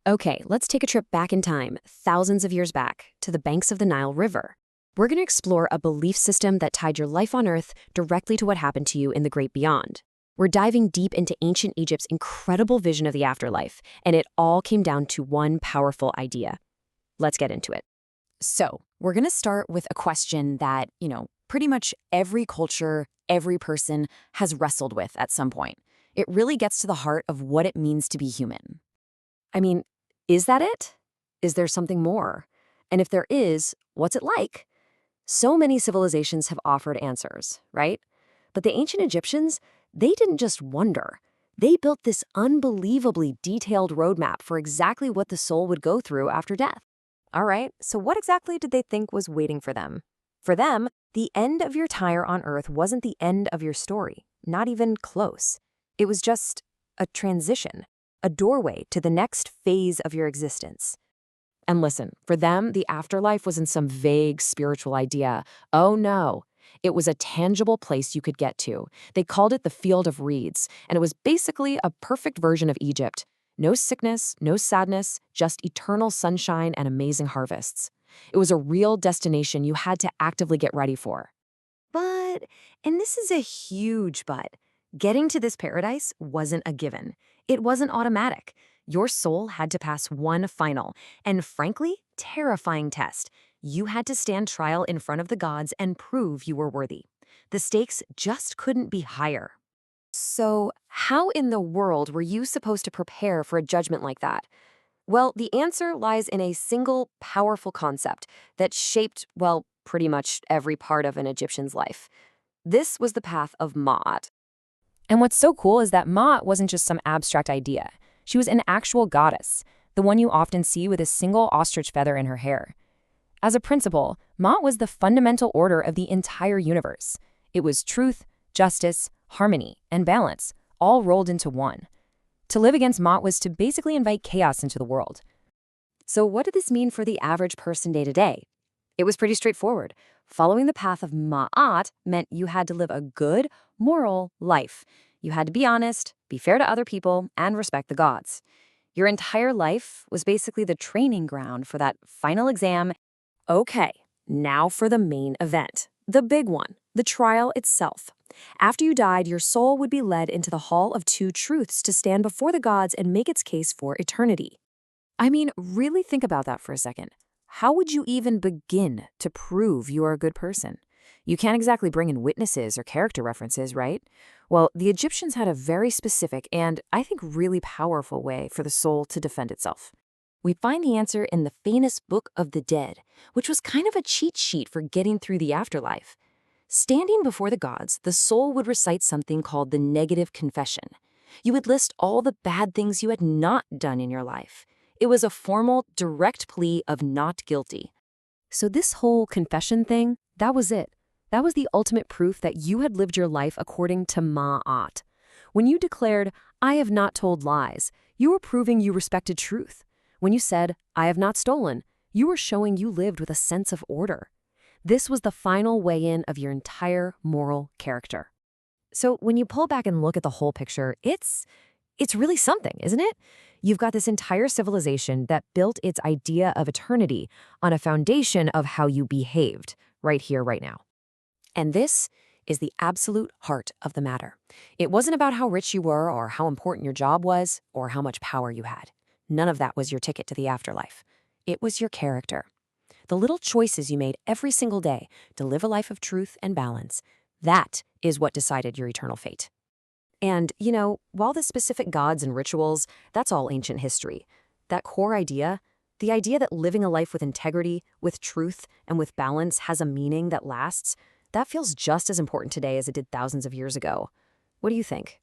Okay, let's take a trip back in time, thousands of years back, to the banks of the Nile River. We're going to explore a belief system that tied your life on Earth directly to what happened to you in the great beyond. We're diving deep into ancient Egypt's incredible vision of the afterlife, and it all came down to one powerful idea. Let's get into it. So, we're going to start with a question that, pretty much every culture, every person has wrestled with at some point. It really gets to the heart of what it means to be human. I mean, is that it? Is there something more? And if there is, what's it like? So many civilizations have offered answers, right? But the ancient Egyptians, they didn't just wonder. They built this unbelievably detailed roadmap for exactly what the soul would go through after death. All right, so what exactly did they think was waiting for them? For them, the end of your tire on Earth wasn't the end of your story, not even close. It was just a transition, a doorway to the next phase of your existence. And listen, for them, the afterlife wasn't some vague spiritual idea. Oh no. It was a tangible place you could get to. They called it the Field of Reeds, and it was basically a perfect version of Egypt. No sickness, no sadness, just eternal sunshine and amazing harvests. It was a real destination you had to actively get ready for. But, and this is a huge but, getting to this paradise wasn't a given. It wasn't automatic. Your soul had to pass one final, and frankly, terrifying test. You had to stand trial in front of the gods and prove you were worthy. The stakes just couldn't be higher. So, how in the world were you supposed to prepare for a judgment like that? Well, the answer lies in a single, powerful concept that shaped, well, pretty much every part of an Egyptian's life. This was the path of Ma'at. And what's so cool is that Ma'at wasn't just some abstract idea. She was an actual goddess, the one you often see with a single ostrich feather in her hair. As a principle, Ma'at was the fundamental order of the entire universe. It was truth, justice, harmony, and balance, all rolled into one. To live against Ma'at was to basically invite chaos into the world. So what did this mean for the average person day to day? It was pretty straightforward. Following the path of Ma'at meant you had to live a good, moral life. You had to be honest, be fair to other people, and respect the gods. Your entire life was basically the training ground for that final exam. Okay, now for the main event, the big one, the trial itself. After you died, your soul would be led into the Hall of Two Truths to stand before the gods and make its case for eternity. I mean, really think about that for a second. How would you even begin to prove you are a good person? You can't exactly bring in witnesses or character references, right? Well, the Egyptians had a very specific and, I think, really powerful way for the soul to defend itself. We find the answer in the famous Book of the Dead, which was kind of a cheat sheet for getting through the afterlife. Standing before the gods, the soul would recite something called the negative confession. You would list all the bad things you had not done in your life. It was a formal, direct plea of not guilty. So this whole confession thing, that was it. That was the ultimate proof that you had lived your life according to Ma'at. When you declared, "I have not told lies," you were proving you respected truth. When you said, "I have not stolen," you were showing you lived with a sense of order. This was the final weigh-in of your entire moral character. So when you pull back and look at the whole picture, it's really something, isn't it? You've got this entire civilization that built its idea of eternity on a foundation of how you behaved right here, right now. And this is the absolute heart of the matter. It wasn't about how rich you were or how important your job was or how much power you had. None of that was your ticket to the afterlife. It was your character. The little choices you made every single day to live a life of truth and balance. That is what decided your eternal fate. And, while the specific gods and rituals, that's all ancient history. That core idea, the idea that living a life with integrity, with truth, and with balance has a meaning that lasts, that feels just as important today as it did thousands of years ago. What do you think?